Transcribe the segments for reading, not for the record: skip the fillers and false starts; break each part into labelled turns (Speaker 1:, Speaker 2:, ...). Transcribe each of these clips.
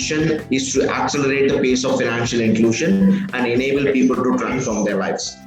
Speaker 1: mission is to accelerate the pace of financial inclusion and enable people to transform their lives.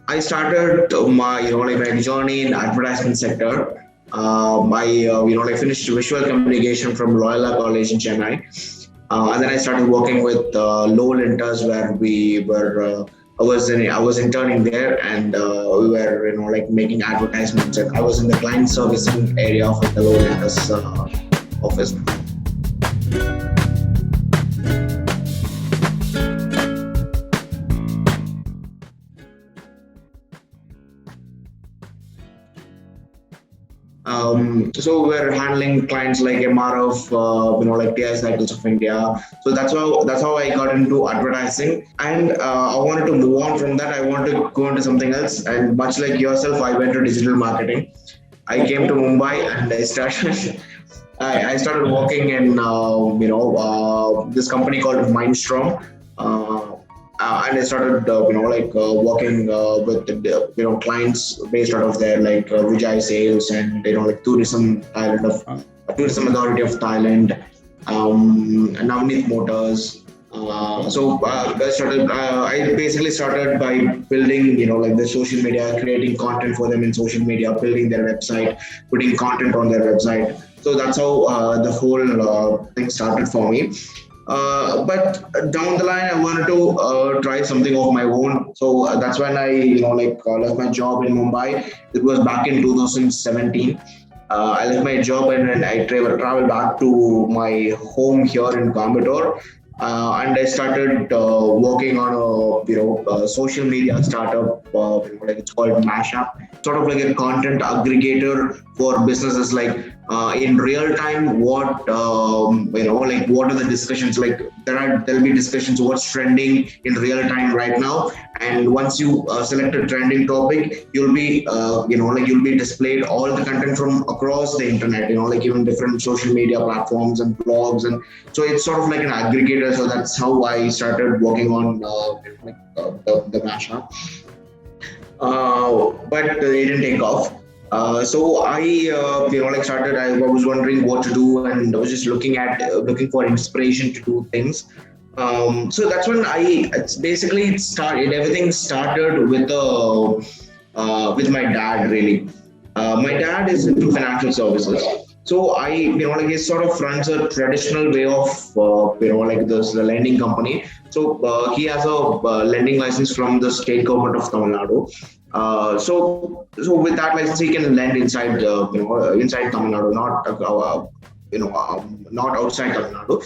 Speaker 1: I started my my journey in advertisement sector. I finished visual communication from Loyola College in Chennai, and then I started working with Lowell Inters, where we were. I was interning there, and we were making advertisements. And I was in the client servicing area of the Lowell Inters office. So we're handling clients like MRF, like TI Cycles of India. So that's how I got into advertising, and I wanted to move on from that. I wanted to go into something else, and much like yourself, I went to digital marketing. I came to Mumbai and I started working in this company called Mindstorm. And I started, working with clients based out of there, like Vijay Sales and Tourism Authority of Thailand, and Navneet Motors. I basically started by building, the social media, creating content for them in social media, building their website, putting content on their website. So that's how the whole thing started for me. But down the line, I wanted to try something of my own. So that's when I, left my job in Mumbai. It was back in 2017. I left my job and I traveled back to my home here in Coimbatore. And I started working on a social media startup, it's called Mashup, sort of like a content aggregator for businesses. Like in real time, what what are the discussions? Like there'll be discussions what's trending in real time right now, and once you select a trending topic, you'll be you'll be displayed all the content from across the internet, even different social media platforms and blogs, and so it's sort of like an aggregator. So that's how I started working on the Mashup, but it didn't take off. So I, started. I was wondering what to do, and I was just looking for inspiration to do things. So that's when everything started with my dad. Really, my dad is into financial services. So he sort of runs a traditional way of, the lending company. So he has a lending license from the state government of Tamil Nadu. So with that license, he can lend inside Tamil Nadu, not outside Tamil Nadu.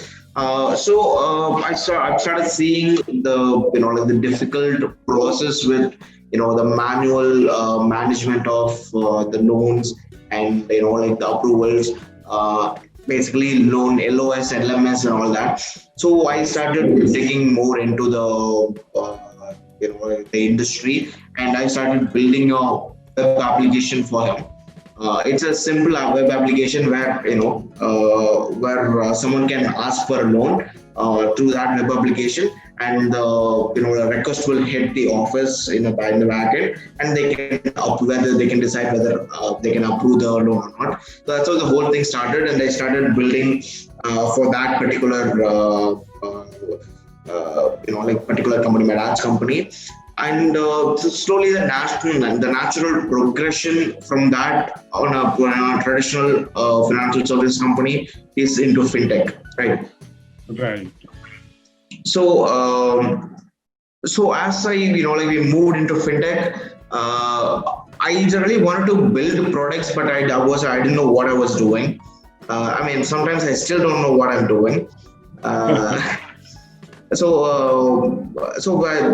Speaker 1: So I started seeing the difficult process with the manual management of the loans and the approvals, basically loan LOS, LMS, and all that. So I started digging more into the industry, and I started building a web application for him. It's a simple web application where someone can ask for a loan through that web application, and the request will hit the office in the back end, and they can decide whether they can approve the loan or not. So that's how the whole thing started, and I started building for that particular particular company, my dad's company. And so slowly the natural progression from that on a traditional financial service company is into fintech, right?
Speaker 2: Right.
Speaker 1: So as I we moved into fintech, I I really wanted to build products, but I didn't know what I was doing. I mean, sometimes I still don't know what I'm doing. Uh, I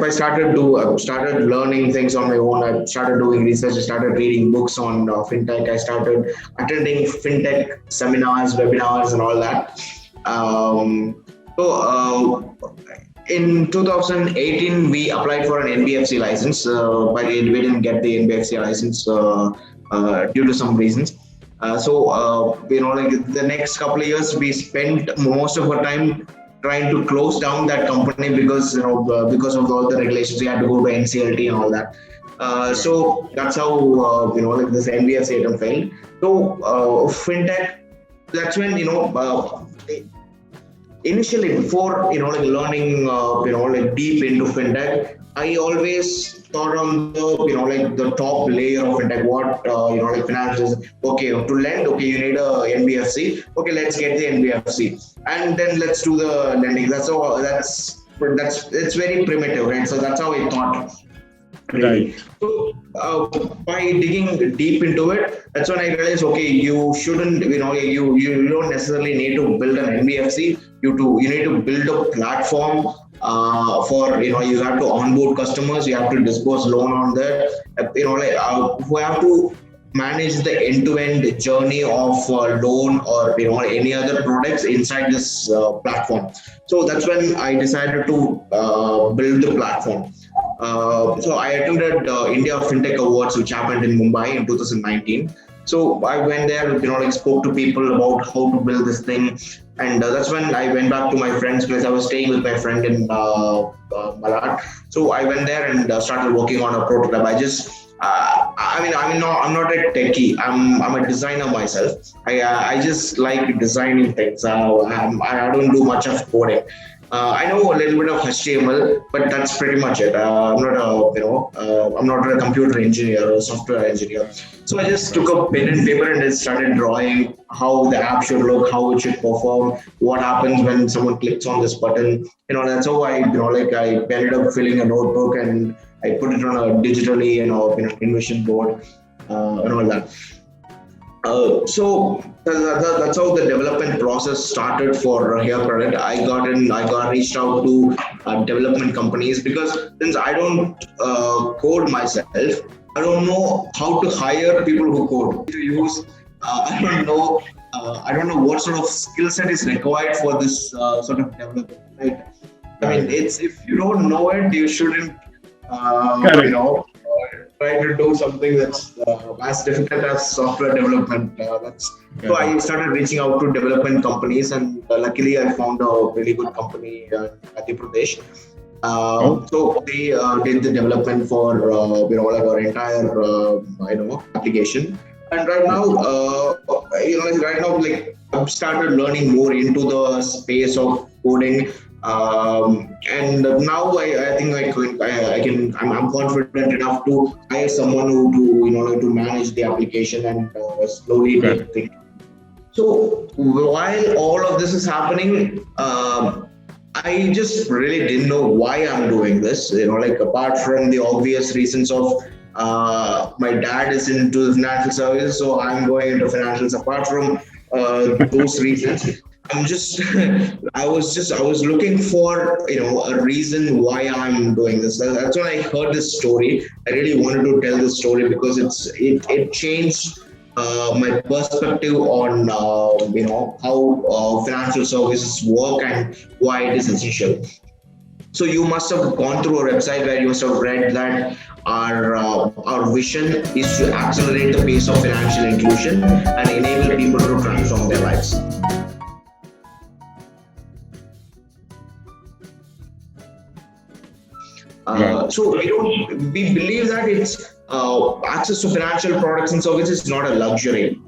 Speaker 1: started learning things on my own. I started doing research. I started reading books on fintech. I started attending fintech seminars, webinars, and all that. Um, in 2018, we applied for an NBFC license, but we didn't get the NBFC license due to some reasons. Like the next couple of years, we spent most of our time trying to close down that company because because of all the regulations. We had to go to NCLT and all that. So that's how like this NBFC item failed. So fintech. That's when initially, before like learning like deep into fintech, I always thought on the like the top layer of fintech. What like finance is. Okay, to lend, okay, you need a NBFC. Okay, let's get the NBFC, and then let's do the lending. That's it's very primitive, right? So that's how I thought. Really.
Speaker 2: Right.
Speaker 1: So by digging deep into it, that's when I realized, okay, you shouldn't, you don't necessarily need to build an NBFC. You need to build a platform for, you have to onboard customers, you have to disburse loan on that, we have to manage the end-to-end journey of loan or any other products inside this platform. So that's when I decided to build the platform. So I attended India FinTech Awards, which happened in Mumbai in 2019. So I went there, like spoke to people about how to build this thing, and that's when I went back to my friend's place. I was staying with my friend in Malad. So I went there and started working on a prototype. I'm not a techie. I'm a designer myself. I just like designing things. I don't do much of coding. I know a little bit of HTML, but that's pretty much it. I'm not a computer engineer or software engineer. So I just took a pen and paper and just started drawing how the app should look, how it should perform, what happens when someone clicks on this button. That's how I ended up filling a notebook and I put it on a digitally, Invision board, and all that. So that's how the development process started for Herecredit. I got reached out to development companies because since I don't code myself, I don't know how to hire people who code. To use, I don't know what sort of skill set is required for this sort of development. Right? I mean, if you don't know it, you shouldn't. Try to do something that's as difficult as software development. So I started reaching out to development companies, and luckily I found a really good company in Madhya Pradesh. So they did the development for like our entire application. And right now, like I've started learning more into the space of coding. And now I think I'm confident enough to hire someone to manage the application and slowly take things. So while all of this is happening, I just really didn't know why I'm doing this. Apart from the obvious reasons of my dad is into financial services, so I'm going into financials. Apart from those reasons, I was looking for a reason why I'm doing this. That's when I heard this story. I really wanted to tell this story because it changed my perspective on how financial services work and why it is essential. So you must have gone through a website where you must have read that our vision is to accelerate the pace of financial inclusion and enable people to transform their lives. So we believe that it's access to financial products and services is not a luxury.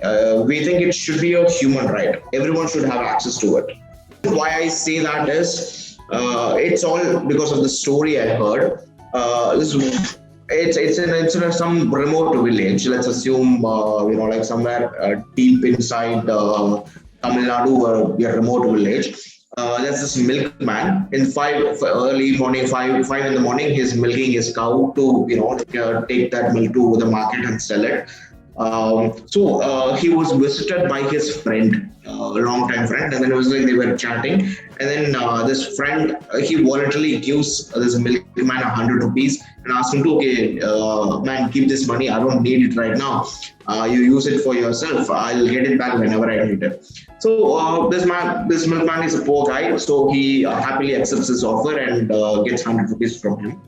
Speaker 1: We think it should be a human right. Everyone should have access to it. Why I say that is, it's all because of the story I heard. It's in some remote village. Let's assume like somewhere deep inside Tamil Nadu, a remote village. there's this milkman in early morning, five in the morning. He's milking his cow to take that milk to the market and sell it. So he was visited by his friend, a long time friend, and then it was like they were chatting, and then this friend he voluntarily gives this milkman 100 rupees and asks him to, okay, man, keep this money. I don't need it right now. You use it for yourself. I'll get it back whenever I need it. So this milkman is a poor guy, so he happily accepts his offer and gets 100 rupees from him.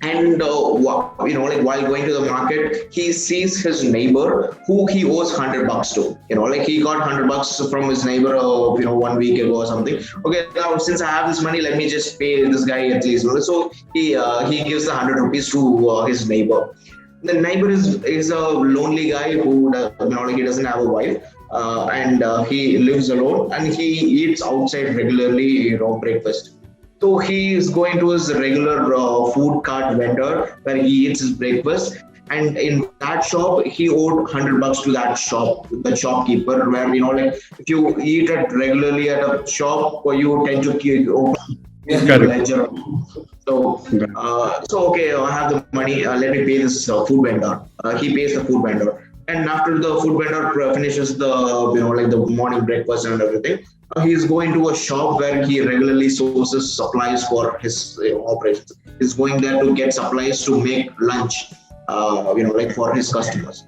Speaker 1: And like while going to the market, he sees his neighbor who he owes $100 to. Like he got $100 from his neighbor, 1 week ago or something. Okay, now since I have this money, let me just pay this guy at least. So he gives the 100 rupees to his neighbor. The neighbor is a lonely guy who he doesn't have a wife, and he lives alone, and he eats outside regularly, breakfast. So he is going to his regular food cart vendor where he eats his breakfast, and in that shop he owed $100 to the shopkeeper. Where if you eat it regularly at a shop, you tend to keep open ledger. So okay, I have the money. Let me pay this food vendor. He pays the food vendor, and after the food vendor finishes the the morning breakfast and everything, he's going to a shop where he regularly sources supplies for his operations. He's going there to get supplies to make lunch, for his customers.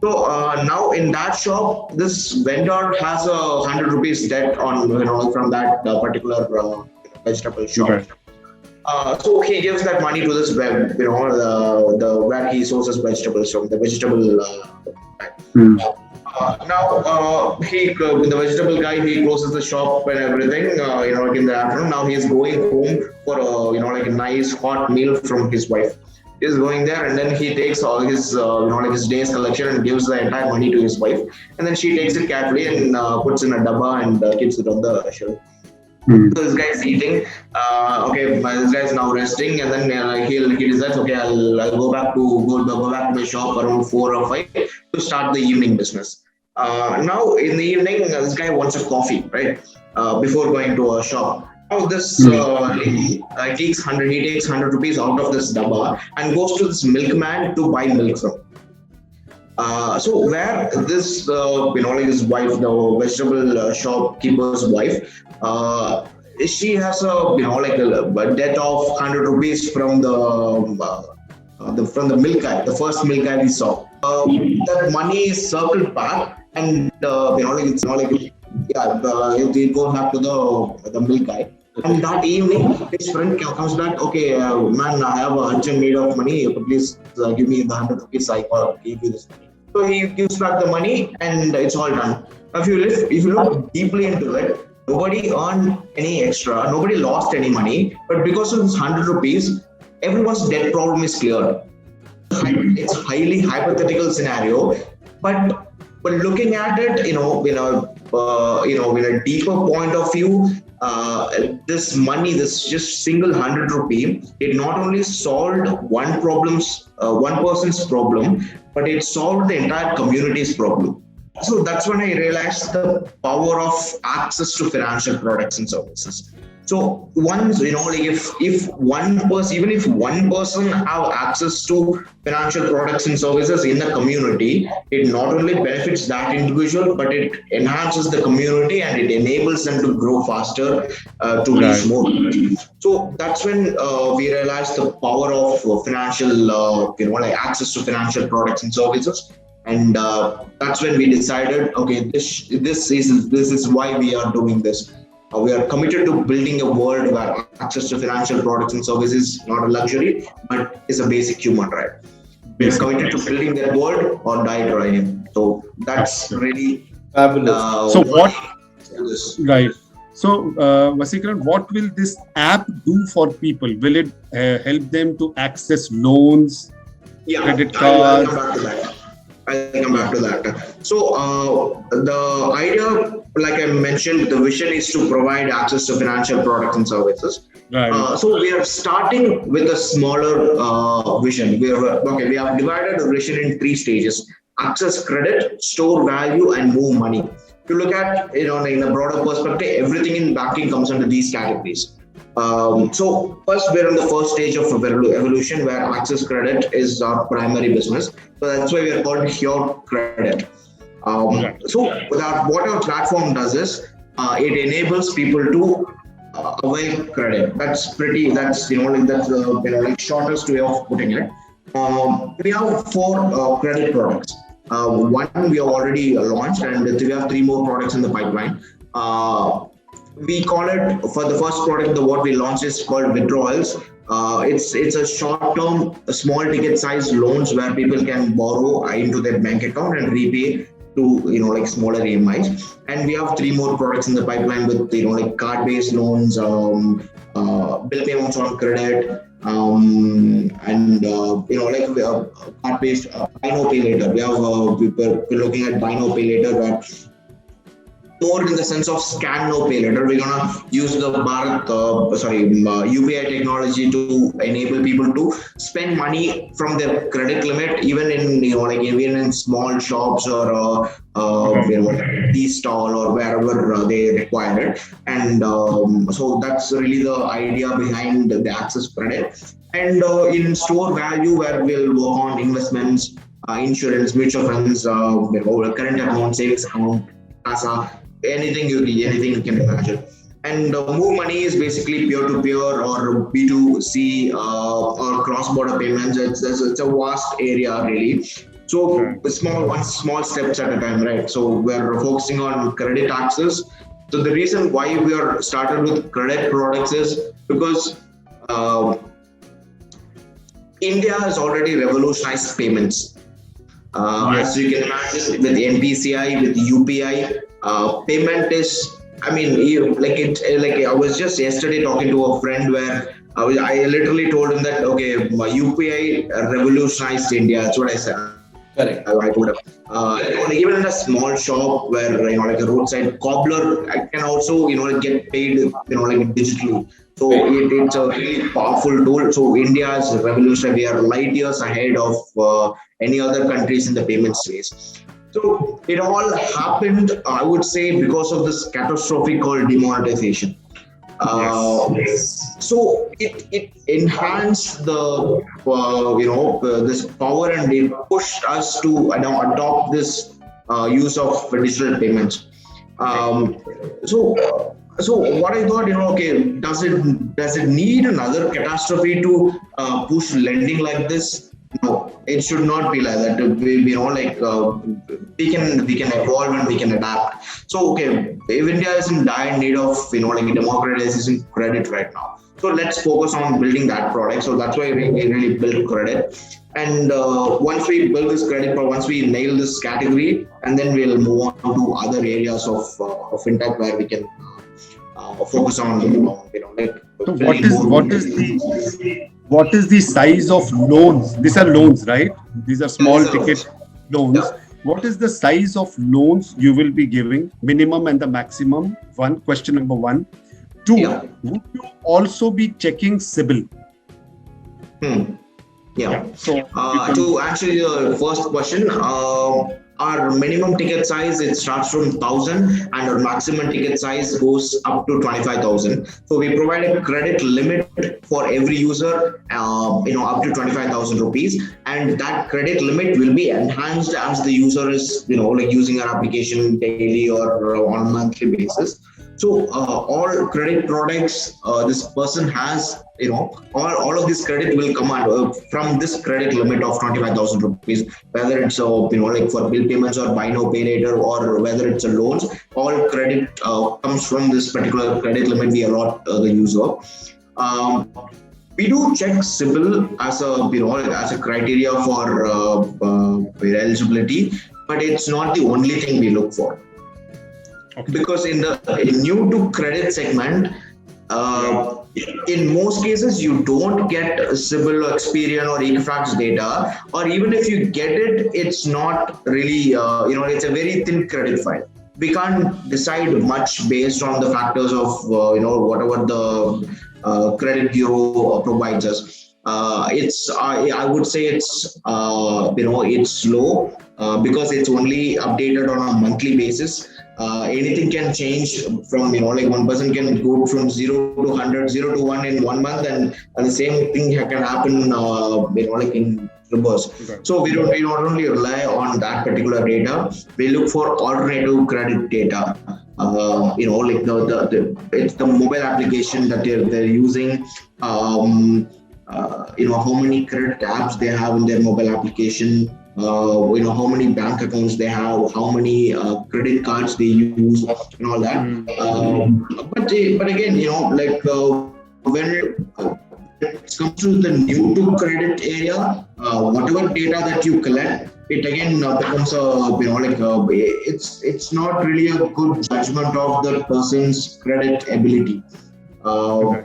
Speaker 1: So now in that shop, this vendor has a 100 rupees debt on from that particular vegetable shop. Okay. So he gives that money to this web, the where he sources vegetables from, the vegetable. Now the vegetable guy, he closes the shop and everything. In the afternoon, now he's going home for a nice hot meal from his wife. He's going there, and then he takes all his his day's collection and gives the entire money to his wife, and then she takes it carefully and puts in a dabba and keeps it on the shelf. So this guy is eating. This guy is now resting, and then he decides, okay, I'll go back to my shop around 4 or 5 to start the evening business. Now in the evening, this guy wants a coffee, right? Before going to a shop. Now this he takes 100 rupees out of this dabba and goes to this milkman to buy milk from. So where this his wife, the vegetable shopkeeper's wife, she has a debt of 100 rupees from the milk guy, the first milk guy we saw. That money is circled back, and they go back to the milk guy. And that evening, his friend comes back. Okay, man, I have a urgent need of money. Please give me the 100 rupees. I give you this money. So he gives back the money, and it's all done. If you look deeply into it, nobody earned any extra. Nobody lost any money. But because of this 100 rupees, everyone's debt problem is cleared. It's a highly hypothetical scenario, but looking at it, in a deeper point of view, this money, this just single 100 rupee, it not only solved one person's problem, but it solved the entire community's problem. So that's when I realized the power of access to financial products and services. So once, if one person, even if one person have access to financial products and services in the community, it not only benefits that individual, but it enhances the community and it enables them to grow faster, to reach more. So that's when we realized the power of financial, access to financial products and services. And that's when we decided, okay, this is why we are doing this. We are committed to building a world where access to financial products and services is not a luxury, but is a basic human right. We are committed to building that world or die trying. So that's really
Speaker 2: fabulous. So Vaseekaran, what will this app do for people? Will it help them to access loans, credit cards?
Speaker 1: I'll come back to that. So the idea, like I mentioned, the vision is to provide access to financial products and services. Right. So we are starting with a smaller vision. We have divided the vision in 3 stages: access credit, store value, and move money. you look at, in a broader perspective, everything in banking comes under these categories. So first, we're in the first stage of evolution where access credit is our primary business. So that's why we are called Herecredit. So what our platform does is it enables people to avail credit. That's like shortest way of putting it. We have four credit products. One we have already launched, and we have three more products in the pipeline. We call it, for the first product, what we launched is called withdrawals. It's a short-term, small ticket size loans where people can borrow into their bank account and repay to like smaller EMIs. And we have three more products in the pipeline with like card-based loans, bill payments on credit, and like we have card-based buy now pay later. We have we're looking at buy now pay later, where more in the sense of scan now pay later. We're gonna use the UPI technology to enable people to spend money from their credit limit, even in even in small shops or tea stall or wherever they require it. And so that's really the idea behind the access credit. And in store value, where we'll work on investments, insurance, mutual funds, current account, savings account, CASA, anything you can imagine. And Move Money is basically peer-to-peer or B2C or cross-border payments. It's a vast area, really. So small steps at a time, right? So we're focusing on credit access. So the reason why we are started with credit products is because India has already revolutionized payments. As you can imagine, with NPCI, with UPI, payment is, I was just yesterday talking to a friend where I literally told him that, okay, my UPI revolutionized India. That's what I said.
Speaker 3: Correct.
Speaker 1: I told him. Even in a small shop where, like a roadside cobbler, I can also, get paid, like digitally. So it's a really powerful tool. So India is revolutionary. We are light years ahead of any other countries in the payment space. So it all happened, I would say, because of this catastrophe called demonetization. So it enhanced the this power, and it pushed us to adopt this use of digital payments. So what I thought, okay, does it need another catastrophe to push lending like this? No, it should not be like that. We can evolve and we can adapt. So okay, if India is in dire need of like democratizing credit right now, so let's focus on building that product. So that's why we really build credit. And once we build this credit, once we nail this category, and then we'll move on to other areas of fintech where we can focus on like.
Speaker 2: So what is the size of loans? These are loans, right? These are small ticket loans. Yeah. What is the size of loans you will be giving, minimum and the maximum? Question number one. Two, would you also be checking CIBIL?
Speaker 1: So to answer your first question, our minimum ticket size, it starts from 1,000 and our maximum ticket size goes up to 25,000. So we provide a credit limit for every user, up to 25,000 rupees, and that credit limit will be enhanced as the user is, like using our application daily or on a monthly basis. So all credit products, this person has, all of this credit will come out from this credit limit of 25,000 rupees, whether it's like for bill payments or buy now pay later, or whether it's a loans. All credit comes from this particular credit limit we allot the user. We do check CIBIL as a criteria for eligibility, but it's not the only thing we look for. Okay. Because in the new to credit segment, in most cases, you don't get CIBIL or Experian or Equifax data, or even if you get it, it's not really, it's a very thin credit file. We can't decide much based on the factors of, whatever the credit bureau provides us. I would say it's, it's slow because it's only updated on a monthly basis. anything can change from, like one person can go from 0 to 100, 0 to 1 in 1 month, and the same thing can happen, like in reverse.
Speaker 2: Okay.
Speaker 1: So we not only rely on that particular data, we look for alternative credit data. Like it's the mobile application that they're using. How many credit apps they have in their mobile application. How many bank accounts they have, how many credit cards they use, and all that. But again, when it comes to the new to credit area, whatever data that you collect, it again becomes it's not really a good judgment of the person's credit ability. So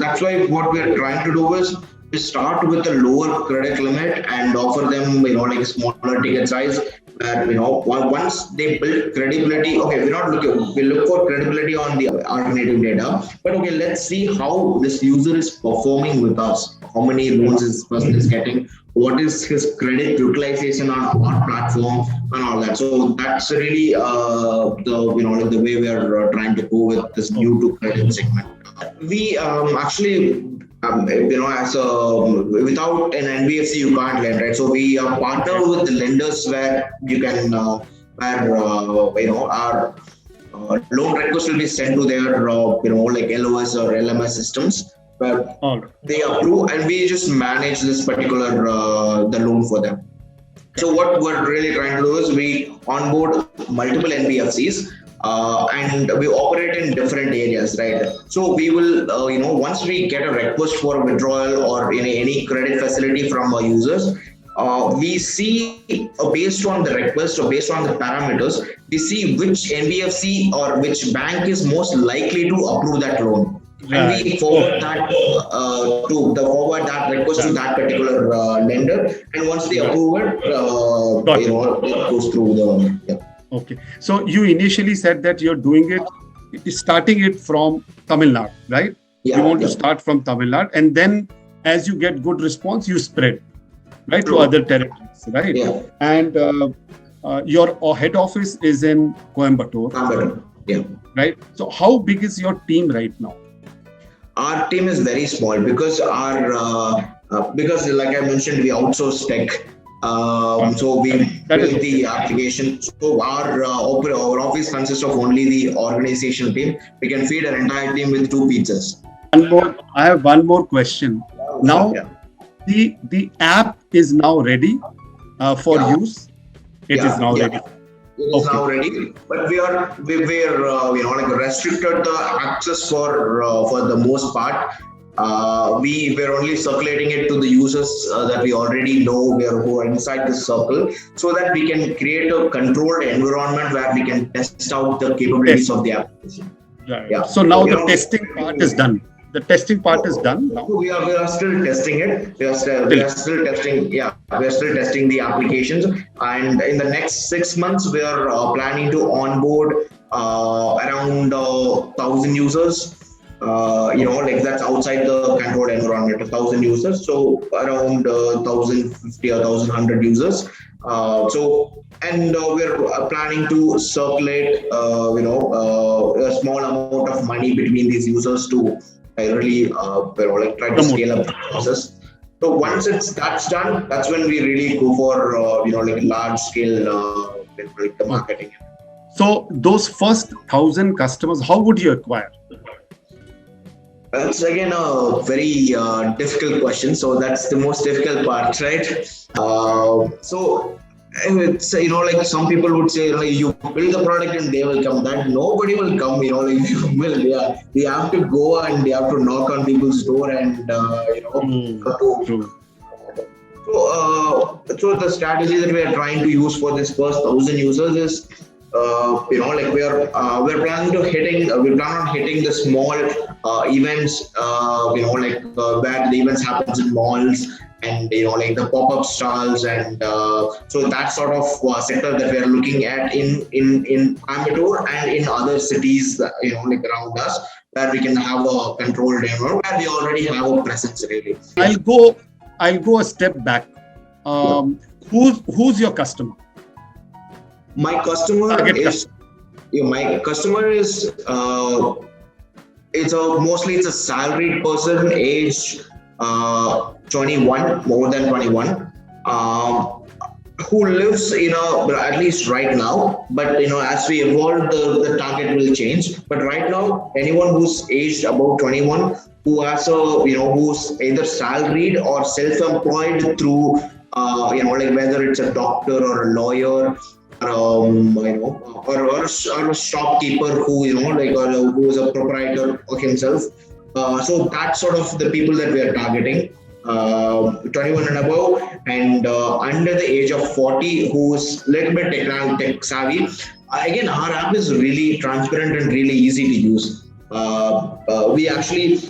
Speaker 1: that's why what we are trying to do is we start with a lower credit limit and offer them, like a smaller ticket size. Where once they build credibility, okay, we look for credibility on the alternative data. But okay, let's see how this user is performing with us. How many loans this person is getting? What is his credit utilization on our platform and all that? So that's really the way we are trying to go with this new to credit segment. We actually. As without an NBFC, you can't lend, right? So we partner with the lenders where you can, our loan request will be sent to their, like LOS or LMS systems where they approve, and we just manage this particular the loan for them. So what we're really trying to do is we onboard multiple NBFCs. And we operate in different areas, right? So we will, once we get a request for withdrawal or any credit facility from our users, we see based on the request or based on the parameters, we see which NBFC or which bank is most likely to approve that loan. Right. And we forward that request to that particular lender, and once they approve it, it goes through the. Yeah.
Speaker 2: Okay, so you initially said that you're starting it from Tamil Nadu, right?
Speaker 1: Yeah,
Speaker 2: you want to start from Tamil Nadu, and then as you get good response, you spread, right, to other territories, right?
Speaker 1: Yeah.
Speaker 2: And your head office is in Coimbatore.
Speaker 1: Yeah.
Speaker 2: Right. So how big is your team right now?
Speaker 1: Our team is very small because because like I mentioned, we outsource tech. So we build the application. So our office consists of only the organizational team. We can feed our entire team with 2 pizzas.
Speaker 2: I have one more question. Now, the app is now ready for use. It is now ready.
Speaker 1: It is now ready, but we're restricted the access for the most part. We're only circulating it to the users that we already know who are inside this circle, so that we can create a controlled environment where we can test out the capabilities of the application.
Speaker 2: Right. Yeah. So now the testing part is done. The testing part is done now.
Speaker 1: We are still testing it. We are still testing. Yeah, we are still testing the applications, and in the next 6 months, we are planning to onboard around 1,000 users. That's outside the controlled environment, 1,000 users. So around 1,050 or 1,100 users. We're planning to circulate, a small amount of money between these users to really, try to scale up the process. So once that's done, that's when we really go for, large scale, the marketing.
Speaker 2: So those first 1,000 customers, how would you acquire?
Speaker 1: That's again a very difficult question. So that's the most difficult part, right? So it's some people would say you build the product and they will come. That nobody will come. You will. Yeah, we have to go and we have to knock on people's door and
Speaker 2: True.
Speaker 1: So the strategy that we are trying to use for this first 1,000 users is. We're planning on hitting the small events, where the events happens in malls and the pop-up stalls, and so that sort of sector that we are looking at in Coimbatore and in other cities around us, where we can have a controlled environment where we already have a presence really.
Speaker 2: I'll go a step back. Who's your customer?
Speaker 1: My customer
Speaker 2: Target
Speaker 1: is my customer is it's a salaried person, age 21, more than 21, um, who lives at least right now. But as we evolve, the target will change. But right now, anyone who's aged about 21, who has who's either salaried or self-employed through like whether it's a doctor or a lawyer, or a shopkeeper who who is a proprietor of himself. So that's sort of the people that we are targeting. 21 and above, and under the age of 40, who's a little bit tech savvy. Again, our app is really transparent and really easy to use. We actually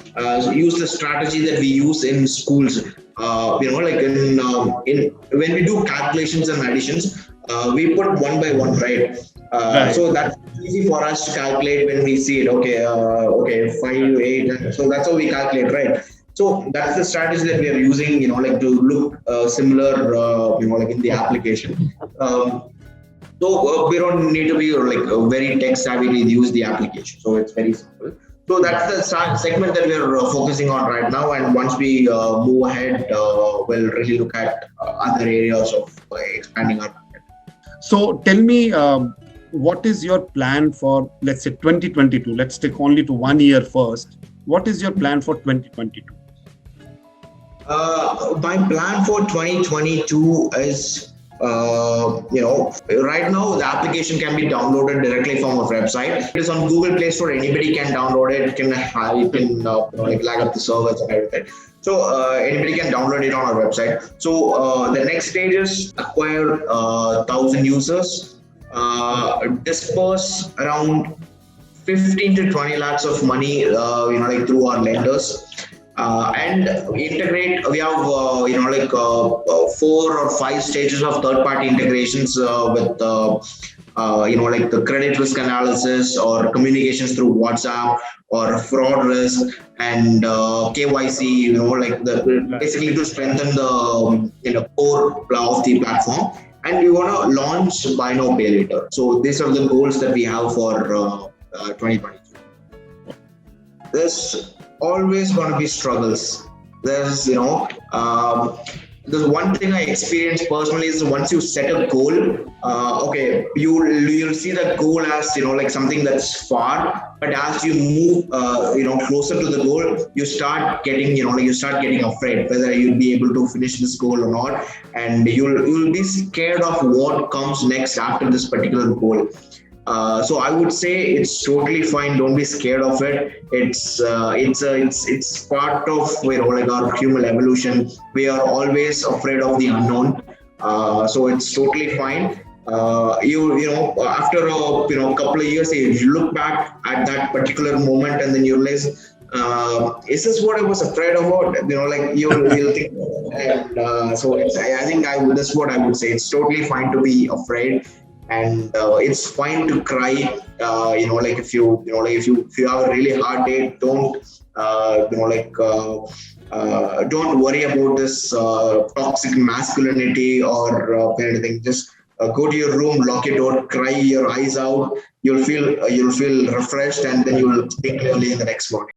Speaker 1: use the strategy that we use in schools. Like in when we do calculations and additions, we put one by one, right?
Speaker 2: Right.
Speaker 1: So that's easy for us to calculate when we see it. Okay, 5, 8, and so that's how we calculate, right? So that's the strategy that we are using, like to look similar, like in the application. So we don't need to be like very tech savvy to use the application. So it's very simple. So that's the segment that we're focusing on right now. And once we move ahead, we'll really look at other areas of expanding our market.
Speaker 2: So tell me, what is your plan for, let's say, 2022? Let's take only to 1 year first. What is your plan for 2022?
Speaker 1: My plan for 2022 is, right now the application can be downloaded directly from our website. It is on Google Play Store. Anybody can download it. You can lag up the servers and everything. So anybody can download it on our website. So the next stage is acquire 1,000 users, disperse around 15 to 20 lakhs of money, through our lenders. And integrate. We have 4 or 5 stages of third-party integrations with like the credit risk analysis or communications through WhatsApp or fraud risk and KYC. Basically to strengthen the core of the platform. And we want to launch buy now pay later. So these are the goals that we have for 2022. There's always going to be struggles. There's one thing I experienced personally is once you set a goal, you'll see that goal as like something that's far, but as you move closer to the goal, you start getting afraid whether you'll be able to finish this goal or not, and you'll be scared of what comes next after this particular goal. So I would say it's totally fine. Don't be scared of it. It's part of our human evolution. We are always afraid of the unknown. So it's totally fine. After a couple of years, you look back at that particular moment and then you realize, is this what I was afraid about? You'll think, and so I think that's what I would say. It's totally fine to be afraid. And it's fine to cry. If you have a really hard day, don't don't worry about this toxic masculinity or anything. Just go to your room, lock your door, cry your eyes out. You'll feel refreshed, and then you will think clearly in the next morning.